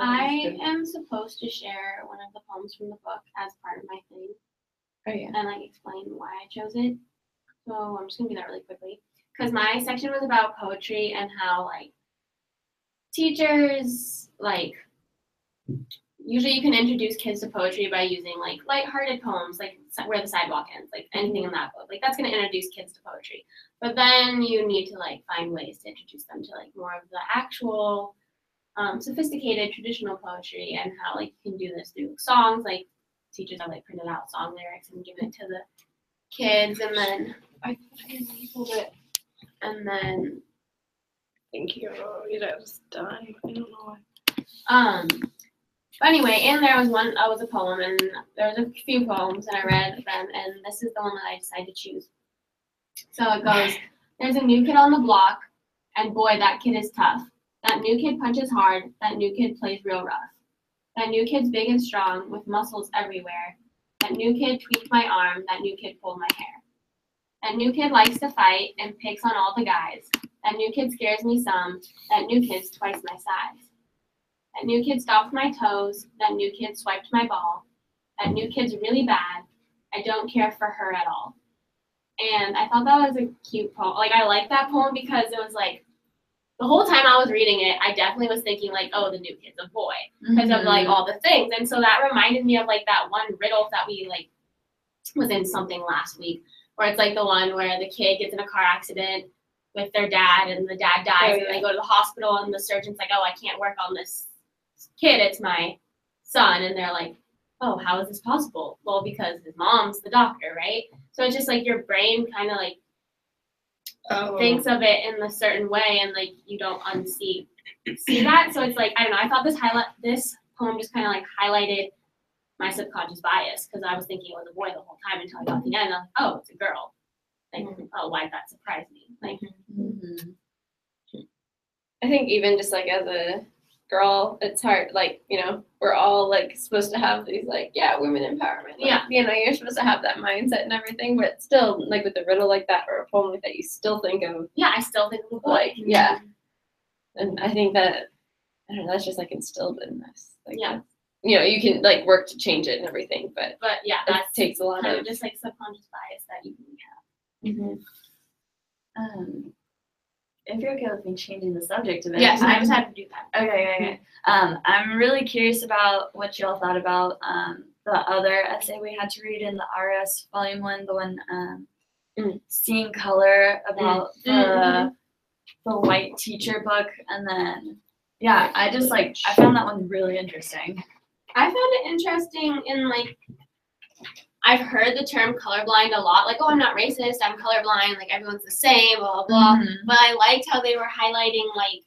I am supposed to share one of the poems from the book as part of my thing. Oh yeah. And like explain why I chose it. So I'm just gonna do that really quickly. Because my section was about poetry and how like teachers, like, usually you can introduce kids to poetry by using like lighthearted poems, like Where the Sidewalk Ends, like anything in that book. Like that's gonna introduce kids to poetry. But then you need to like find ways to introduce them to like more of the actual sophisticated traditional poetry, and how like you can do this through songs. Like teachers have like printed out song lyrics and given it to the kids, and then I labeled it, and then Thank you. You just done. I don't know why. But anyway, and there was a poem, and there was a few poems, and I read them, and this is the one that I decided to choose. So it goes, there's a new kid on the block, and boy, that kid is tough. That new kid punches hard, that new kid plays real rough. That new kid's big and strong, with muscles everywhere. That new kid tweaked my arm, that new kid pulled my hair. That new kid likes to fight and picks on all the guys. That new kid scares me some, that new kid's twice my size. That new kid stopped my toes, that new kid swiped my ball. That new kid's really bad, I don't care for her at all. And I thought that was a cute poem. Like, I like that poem because it was like, the whole time I was reading it, I definitely was thinking like, oh, the new kid's a boy, because of like all the things. And so that reminded me of like that one riddle that we like was in something last week, where it's like the one where the kid gets in a car accident with their dad, and the dad dies, and they go to the hospital, and the surgeon's like, oh, I can't work on this kid, it's my son. And they're like, oh, how is this possible? Well, because his mom's the doctor, right? So it's just like your brain kind of like thinks of it in a certain way, and like you don't see that. So it's like, I don't know, I thought this poem just kind of like highlighted my subconscious bias, because I was thinking it was a boy the whole time until I got to the end. And I was like, oh, it's a girl. Like, oh, why did that surprise me? Like, I think even just like as a girl, it's hard. Like, you know, we're all like supposed to have these like, yeah, women empowerment. Like, yeah, you know, you're supposed to have that mindset and everything, but still, like with a riddle like that or a poem like that, you still think of I still think of a boy. like, yeah. And I think that, I don't know, that's just like instilled in us. Like, Yeah. You know, you can like work to change it and everything, but yeah, it that takes a lot kind of of just like subconscious bias that you can have. If you're okay with me changing the subject a bit. Yes, I just had to do that. Okay. I'm really curious about what y'all thought about the other essay we had to read in the RS Volume 1, the one Seeing Color, about the white teacher book. And then, yeah, I found that one really interesting. I found it interesting in like, I've heard the term colorblind a lot, like, oh, I'm not racist, I'm colorblind, like everyone's the same, blah, blah, blah. But I liked how they were highlighting like,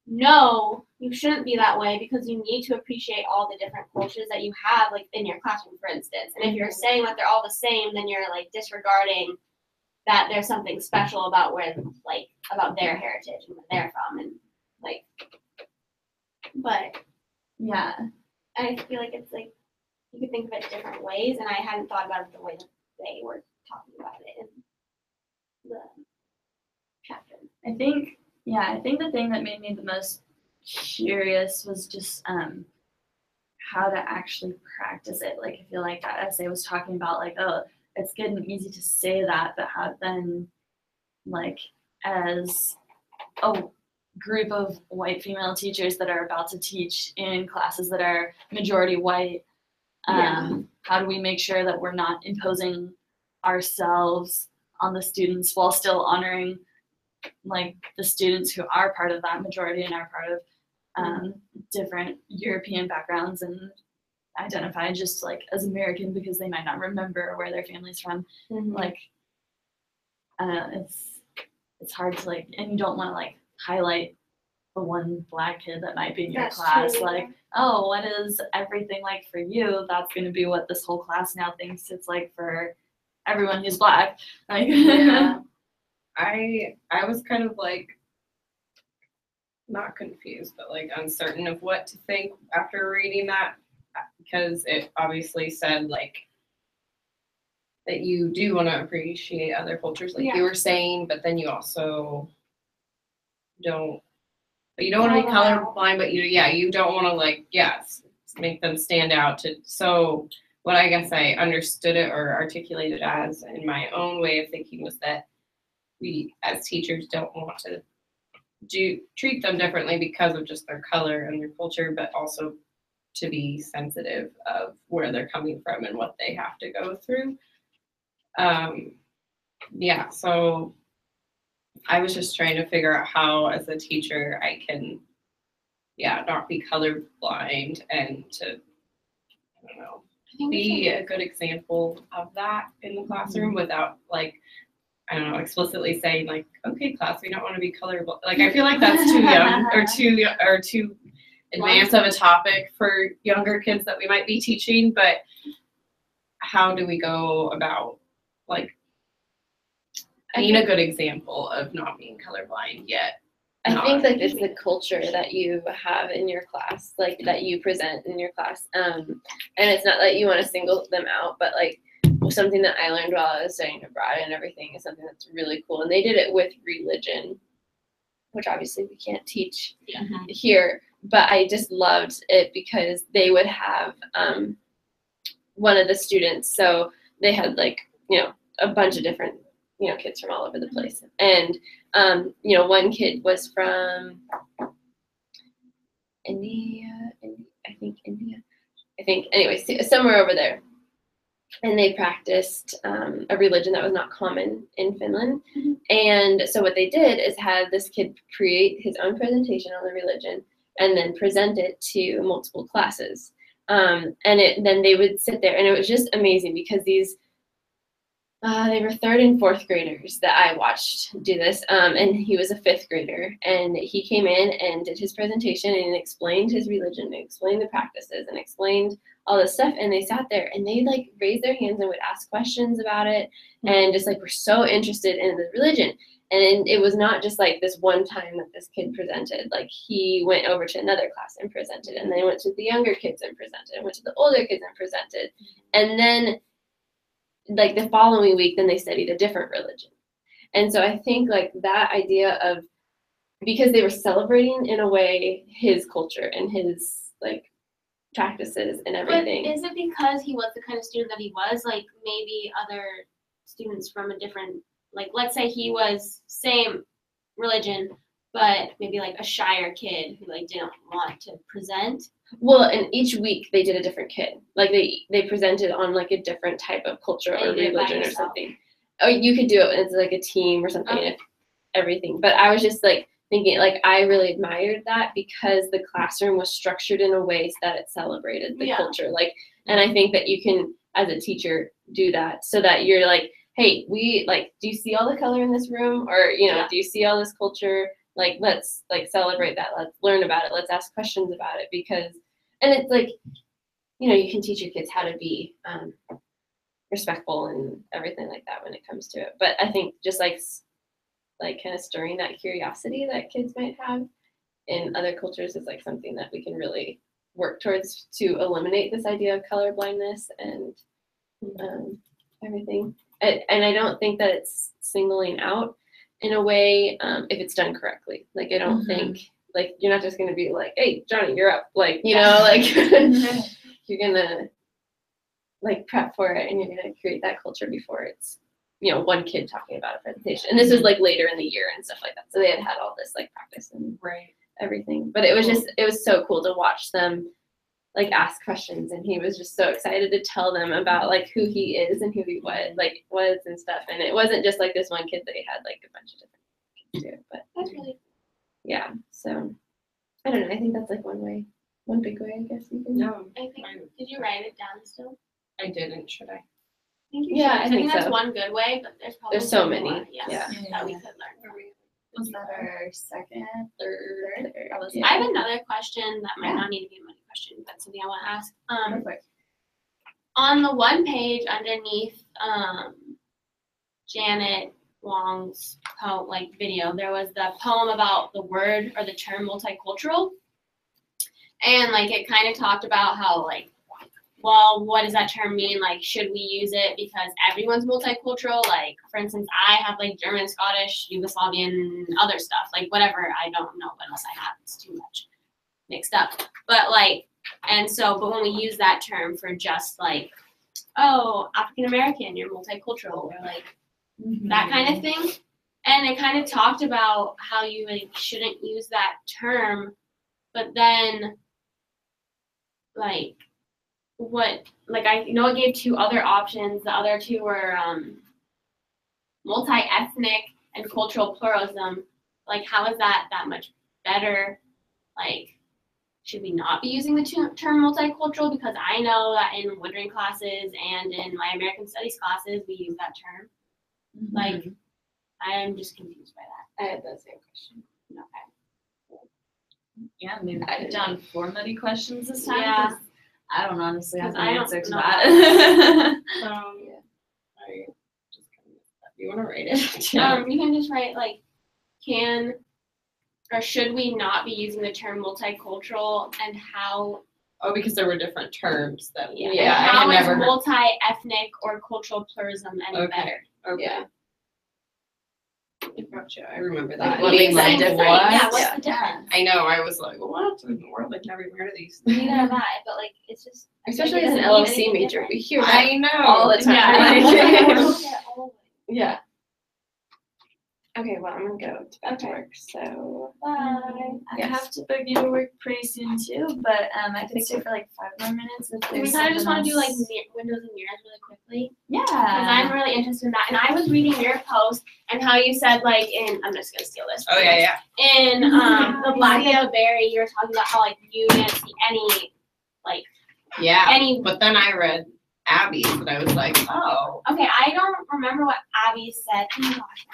no, you shouldn't be that way, because you need to appreciate all the different cultures that you have, like in your classroom, for instance. And if you're saying that they're all the same, then you're like disregarding that there's something special about about their heritage and where they're from, and like, but Yeah. I feel like it's like, you could think of it different ways, and I hadn't thought about it the way that they were talking about it in the chapter. I think the thing that made me the most curious was just how to actually practice it. Like, I feel like that essay was talking about, like, oh, it's good and easy to say that, but how then, like, as a group of white female teachers that are about to teach in classes that are majority white, how do we make sure that we're not imposing ourselves on the students while still honoring, like, the students who are part of that majority and are part of different European backgrounds and identify just, like, as American because they might not remember where their family's from. Like, I don't know, it's hard to, like, and you don't want to, like, highlight the one Black kid that might be in your That's class. true, Like, oh, what is everything like for you? That's going to be what this whole class now thinks it's like for everyone who's Black. Like, Yeah. I was kind of like not confused, but like uncertain of what to think after reading that, because it obviously said like that you do want to appreciate other cultures, like you were saying, but then you also don't. But you don't want to be colorblind, but you don't want to like make them stand out. So what I guess I understood it or articulated as in my own way of thinking was that we as teachers don't want to treat them differently because of just their color and their culture, but also to be sensitive of where they're coming from and what they have to go through. So I was just trying to figure out how, as a teacher, I can, not be colorblind and to, I don't know, be a good example of that in the classroom without, like, I don't know, explicitly saying, like, okay, class, we don't want to be colorblind. Like, I feel like that's too young or too advanced of a topic for younger kids that we might be teaching. But how do we go about, like, being a good example of not being colorblind yet? I think like it's the culture that you have in your class, like that you present in your class. And it's not that you want to single them out, but like something that I learned while I was studying abroad and everything is something that's really cool. And they did it with religion, which obviously we can't teach here, but I just loved it because they would have one of the students. So they had like, a bunch of different kids from all over the place. And, one kid was from India, anyways, somewhere over there. And they practiced a religion that was not common in Finland. And so what they did is have this kid create his own presentation on the religion and then present it to multiple classes. Then they would sit there, and it was just amazing because these they were 3rd and 4th graders that I watched do this, and he was a 5th grader, and he came in and did his presentation and explained his religion, and explained the practices, and explained all this stuff, and they sat there and they like raised their hands and would ask questions about it, and just like were so interested in the religion. And it was not just like this one time that this kid presented. Like he went over to another class and presented, and then went to the younger kids and presented, and went to the older kids and presented, and then like the following week, then they studied a different religion. And so I think like that idea of, because they were celebrating in a way his culture and his like practices and everything. But is it because he was the kind of student that he was? Like maybe other students from a different, like let's say he was same religion, but maybe like a shyer kid who like didn't want to present. Well, and each week they did a different kid. Like they presented on like a different type of culture or religion or something. Or you could do it as like a team or something, if everything. But I was just like thinking, like I really admired that because the classroom was structured in a way so that it celebrated the culture. Like, and I think that you can, as a teacher, do that so that you're like, hey, we like, do you see all the color in this room? Or, do you see all this culture? Like, let's like celebrate that. Let's learn about it. Let's ask questions about it because, and it's like, you can teach your kids how to be respectful and everything like that when it comes to it. But I think just like kind of stirring that curiosity that kids might have in other cultures is like something that we can really work towards to eliminate this idea of color blindness and everything. And I don't think that it's singling out in a way if it's done correctly. Like I don't think like you're not just going to be like, hey Johnny, you're up, like like you're gonna like prep for it and you're gonna create that culture before it's, you know, one kid talking about a presentation. And this was like later in the year and stuff like that. So they had all this like practice and everything. But it was just, it was so cool to watch them like ask questions, and he was just so excited to tell them about like who he is and who he was and stuff. And it wasn't just like this one kid, that he had like a bunch of different kids too. But That's really yeah, so I don't know. I think that's like one big way, I guess you can. No, I think. Did you write it down still? I didn't. Should I? I think you Yeah, should. I I think think that's so. one good way, but there's probably There's so more, many, yes, yeah. that we could learn from. Was that our second, third? That was I have another question that might not need to be a money question, but something I want to ask. On the one page underneath Janet Wong's video, there was the poem about the word or the term multicultural, and like it kind of talked about how like, well, what does that term mean? Like, should we use it because everyone's multicultural? Like, for instance, I have like German, Scottish, Yugoslavian, other stuff, like whatever. I don't know what else I have. It's too much mixed up. But like, but when we use that term for just like, oh, African American, you're multicultural, or like that kind of thing. And it kind of talked about how you like shouldn't use that term, but then like, I know it gave two other options. The other two were multi-ethnic and cultural pluralism. Like, how is that much better? Like, should we not be using the term multicultural? Because I know that in woodring classes and in my American Studies classes, we use that term. Like, I'm just confused by that. I had that same question. Okay. Yeah, maybe put down 4 muddy questions this time. Yeah. 'Cause I don't honestly have the 'Cause I don't answer to know. that. I just kind of, you want to write it? You can just write like, can or should we not be using the term multicultural, and how? Oh, because there were different terms that. Yeah. Yeah, I How had is never heard. multi-ethnic or cultural pluralism any Okay. better? Okay. Yeah. Gotcha. I remember Like, that. what Being makes like, it different? what? Yeah, what's Yeah. the difference? I know. I was like, what in the world? I've never even heard of these. Neither have I, but like it's just Especially as an doesn't mean LLC anything major, different. we hear that I know. all the time. Yeah. Yeah. Okay, well, I'm gonna go back to work, so Bye. I Yes. have to bug you to work pretty soon too, but I can stay for like 5 more minutes if We there's kind of just want to do like something else. windows and mirrors really quickly, Yeah. because I'm really interested in that. And I was reading your post and how you said like I'm just gonna steal this. Oh yeah. In the Black Veil Berry, you were talking about how like you didn't see Yeah. any. But then I read Abby's, and I was like, oh. Okay, I don't remember what Abby said. Oh my gosh.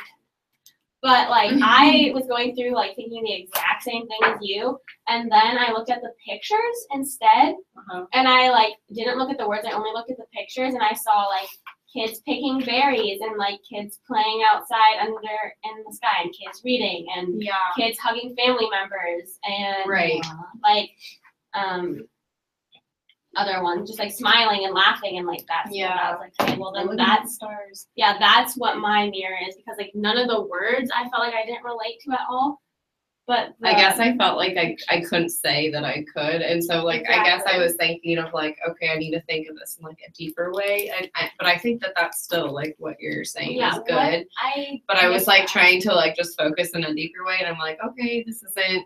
But like I was going through like thinking the exact same thing as you, and then I looked at the pictures instead, Uh-huh. and I like didn't look at the words. I only looked at the pictures, and I saw like kids picking berries and like kids playing outside under in the sky, and kids reading, and Yeah. kids hugging family members, and Right. like other ones just like smiling and laughing and like that. Yeah. I was like, okay, well then that's stars. yeah, that's what my mirror is, because like none of the words I felt like I didn't relate to at all. But I guess I felt like I couldn't say that I could, and so like I guess I Exactly. was thinking of like, okay, I need to think of this in like a deeper way, but I think that that's still like what you're saying yeah, is good. But I was missed like that. trying to like just focus in a deeper way, and I'm like, okay, this isn't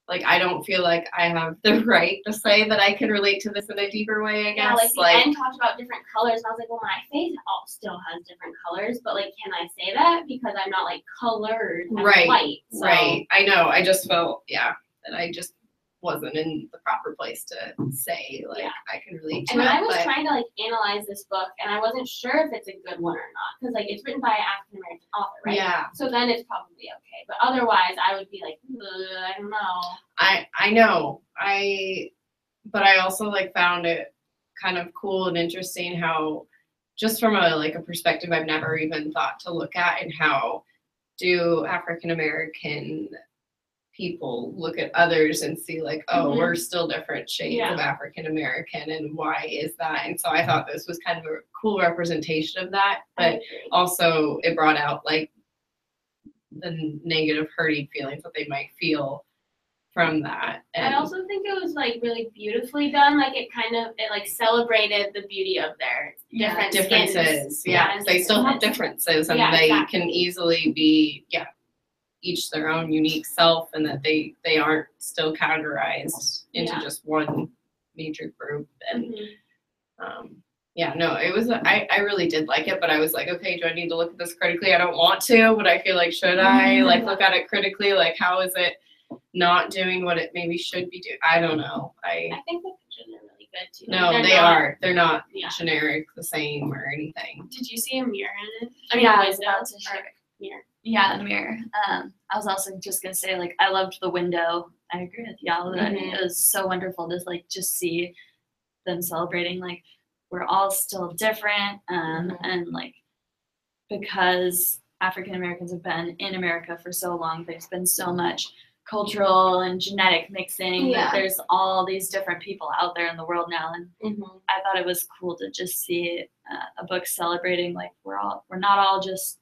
like, I don't feel like I have the right to say that I can relate to this in a deeper way. I Yeah, guess like the end talked about different colors, and I was like, well, my face still has different colors, but like, can I say that because I'm not like colored as Right, white? So, right. I know. I just felt that I just wasn't in the proper place to say like Yeah. I can relate to And it. I was but trying to like analyze this book, and I wasn't sure if it's a good one or not, because like it's written by an African American author, right? yeah, So then it's probably okay, but otherwise I would be like, I don't know. I know. But I also like found it kind of cool and interesting how, just from a perspective I've never even thought to look at, and how do African American people look at others and see like, oh, Mhm. we're still different shades Yeah. of African American, and why is that? And so I thought this was kind of a cool representation of that, I but agree. also it brought out like the negative hurting feelings that they might feel from that. I And also think it was like really beautifully done. Like it like celebrated the beauty of their different skins. differences, yeah, and they still have differences. differences, and Yeah, they exactly. can easily be, each their own unique self, and that they aren't still categorized into Yeah. just one major group. And Mhm. no, it was I really did like it, but I was like, okay, do I need to look at this critically? I don't want to, but I feel like, should I like look at it critically? Like, how is it not doing what it maybe should be doing? I don't know. I think the pictures are really good too. No, They're they not- are. They're not Yeah. generic, the same or anything. Did you see a mirror in it? Yeah, I a was window about to or share. mirror. Yeah, the mirror. I was also just gonna say, like, I loved the window. I agree with y'all that Mhm. it was so wonderful to like just see them celebrating. Like, we're all still different, and like because African Americans have been in America for so long, there's been so much cultural and genetic mixing. Yeah. That there's all these different people out there in the world now, and Mm-hmm. I thought it was cool to just see a book celebrating like we're not all just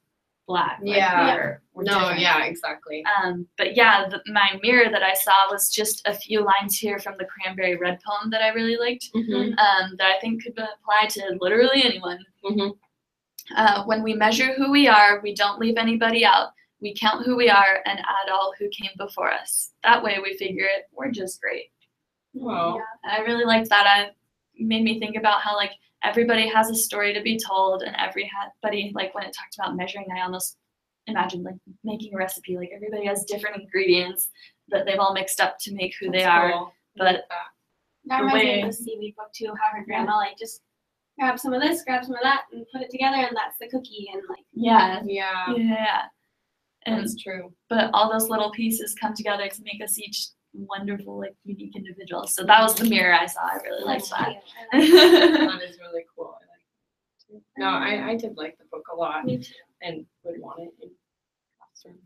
black. Like, Yeah. we're No, different. yeah, exactly. But yeah, my mirror that I saw was just a few lines here from the Cranberry Red poem that I really liked. Mm-hmm. That I think could apply to literally anyone. Mm-hmm. When we measure who we are, we don't leave anybody out. We count who we are and add all who came before us. That way we figure it, we're just great. Wow. Yeah. And I really liked that. It made me think about how like everybody has a story to be told, and everybody, like when it talked about measuring, I almost imagined like making a recipe. Like everybody has different ingredients that they've all mixed up to make who they are. Cool. But That The reminds me way- of the seaweed book too. How her grandma like just grab some of this, grab some of that, and put it together, and that's the cookie. And like yeah, Yeah, and that's true. but all those little pieces come together to make us each wonderful, like unique individuals. So that was the mirror I saw. I really liked that. That is really cool. I like it too. No, I did like the book a lot me too. and would want it in classroom.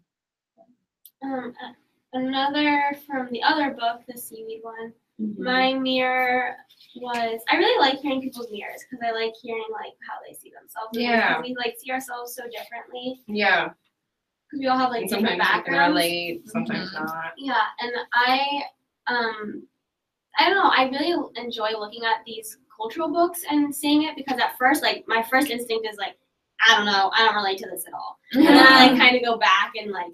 Another from the other book, the seaweed one. Mhm. My mirror was, I really like hearing people's mirrors because I like hearing like how they see themselves. Yeah. Because we like see ourselves so differently Yeah, because we all have like and different sometimes you can backgrounds. relate, sometimes Mhm. not. Yeah, and I don't know, I really enjoy looking at these cultural books and seeing it because at first, like my first instinct is like, I don't know, I don't relate to this at all. And then I like kind of go back and like,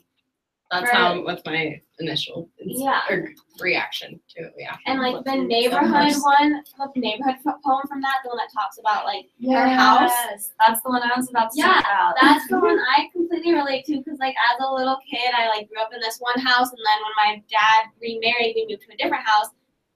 That's my initial Yeah. or reaction to it. Yeah. and like the Looking neighborhood first. one, the neighborhood poem from that, the one that talks about like her house. Yes, that's the one I was about to Yeah, talk about. That's the one I completely relate to because like as a little kid, I like grew up in this one house, and then when my dad remarried, we moved to a different house.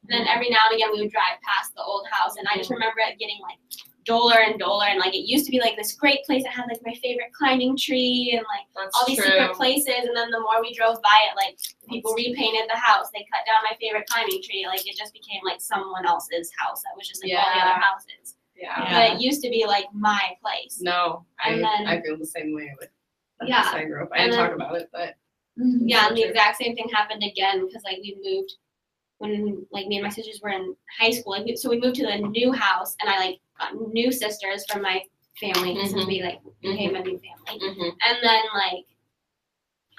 And then every now and again, we would drive past the old house, and I just remember it getting like duller and duller, and like it used to be like this great place that had like my favorite climbing tree and like That's all these true. secret places. And then the more we drove by it, like people repainted the house, they cut down my favorite climbing tree, like it just became like someone else's house that was just like all the Yeah. other houses. Yeah. Yeah. But it used to be like my place. No, And then- I feel the same way with the Yeah. house I grew up. I And didn't talk then- about it, but Mhm. Yeah, So and the true. exact same thing happened again because like we moved when like me and my sisters were in high school. Like, so we moved to the new house, and I like got new sisters from my family since we like became a new family. And then like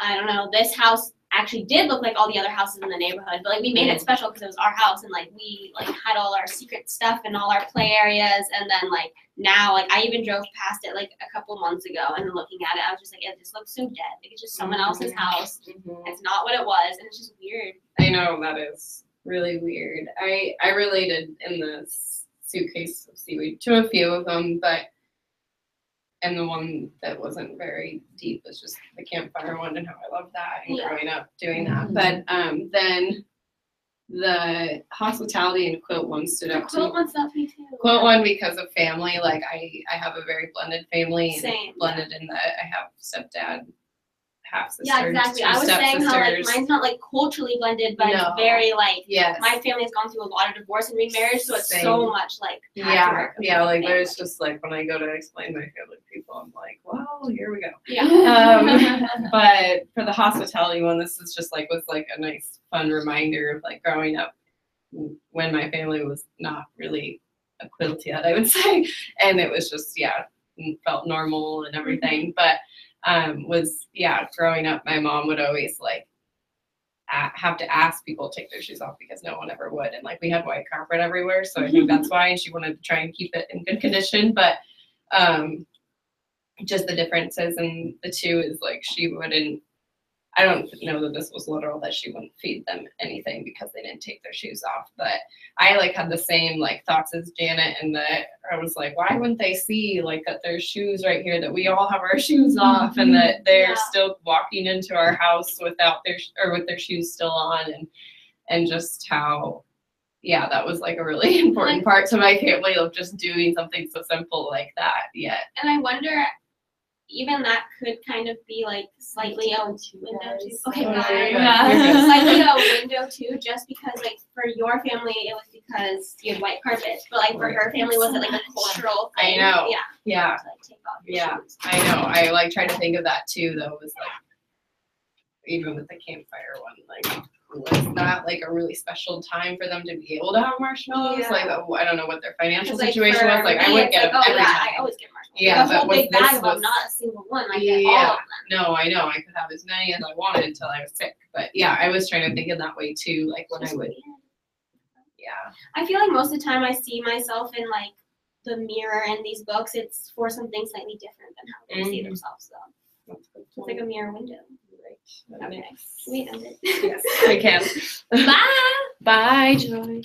I don't know, this house actually did look like all the other houses in the neighborhood, but like we made it special because it was our house, and like we like had all our secret stuff and all our play areas. And then like now, like I even drove past it like a couple months ago, and looking at it, I was just like, it just looks so dead. Like it's just someone else's house. It's not what it was, and it's just weird. I know that is really weird. I related in the suitcase of seaweed to a few of them, and the one that wasn't very deep was just the campfire one and how I loved that and Yeah. growing up doing that. Mhm. But then the hospitality and quilt one stood The out to quilt me. one stuff me too. Quilt one because of family. Like I have a very blended family. And Same. blended in that I have stepdad, half sister, Yeah, exactly. I was saying how like mine's not like culturally blended, but No. it's very like yes. my family has gone through a lot of divorce and remarriage, so it's Same. so much like Yeah, patchwork of yeah, like family. there's just like when I go to explain my family to people, I'm like, well, here we go. Yeah. But for the hospitality one, this is just like was like a nice fun reminder of like growing up when my family was not really a quilt yet, I would say, and it was just felt normal and everything. But was growing up, my mom would always like have to ask people to take their shoes off because no one ever would. And like we had white carpet everywhere, so I think that's why. And she wanted to try and keep it in good condition, but just the differences in the two is like she wouldn't. I don't know that this was literal that she wouldn't feed them anything because they didn't take their shoes off. But I like had the same like thoughts as Janet, and that I was like, why wouldn't they see like that there's shoes right here, that we all have our shoes off, and that they're still walking into our house without with their shoes still on, and just how, yeah, that was like a really important part to my family of just doing something so simple like that. Yeah. And I wonder, even that could kind of be like slightly a window too. Okay, slightly a window too, just because like for your family it was because you had white carpet, but like for her family was it like a cultural thing? I know. Yeah. Yeah. To, like, take off your shoes. I know. I like tried to think of that too, though. Was like even with the campfire one, like was that like a really special time for them to be able to have marshmallows? Yeah. Like I don't know what their financial Like, situation was. Like I would get them every time. I always get marshmallows. Yeah, like, a whole big bag of them, not a single one. Like all of them. No, I know. I could have as many as I wanted until I was sick. But yeah, I was trying to think of that way too. Like when I would. Yeah. I feel like most of the time I see myself in like the mirror in these books. It's for something slightly different than how they see themselves, though. It's like a mirror window. Right. Okay. We end it. Yes, we can. Bye. Bye, Joy.